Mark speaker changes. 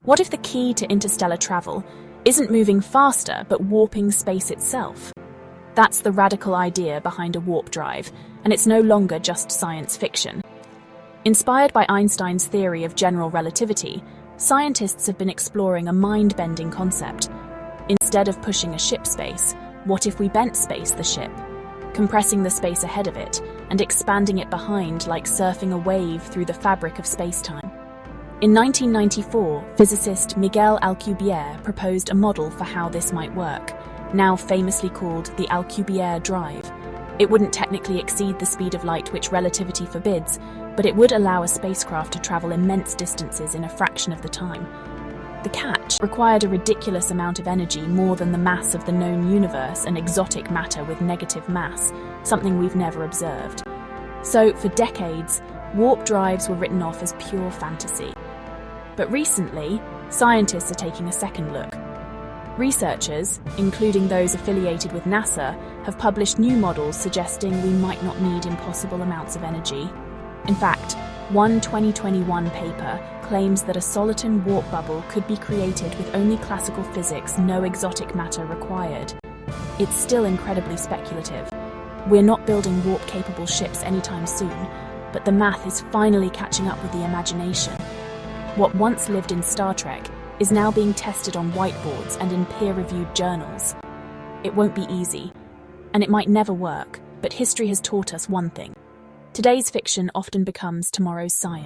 Speaker 1: What if the key to interstellar travel isn't moving faster, but warping space itself? That's the radical idea behind a warp drive, and it's no longer just science fiction. Inspired by Einstein's theory of general relativity, scientists have been exploring a mind-bending concept. Instead of pushing a ship space, what if we bent space the ship, compressing the space ahead of it and expanding it behind like surfing a wave through the fabric of space-time? In 1994, physicist Miguel Alcubierre proposed a model for how this might work, now famously called the Alcubierre Drive. It wouldn't technically exceed the speed of light, which relativity forbids, but it would allow a spacecraft to travel immense distances in a fraction of the time. The catch required a ridiculous amount of energy, more than the mass of the known universe and exotic matter with negative mass, something we've never observed. So, for decades, warp drives were written off as pure fantasy. But recently, scientists are taking a second look. Researchers, including those affiliated with NASA, have published new models suggesting we might not need impossible amounts of energy. In fact, one 2021 paper claims that a soliton warp bubble could be created with only classical physics, no exotic matter required. It's still incredibly speculative. We're not building warp-capable ships anytime soon, but the math is finally catching up with the imagination. What once lived in Star Trek is now being tested on whiteboards and in peer-reviewed journals. It won't be easy, and it might never work, but history has taught us one thing. Today's fiction often becomes tomorrow's science.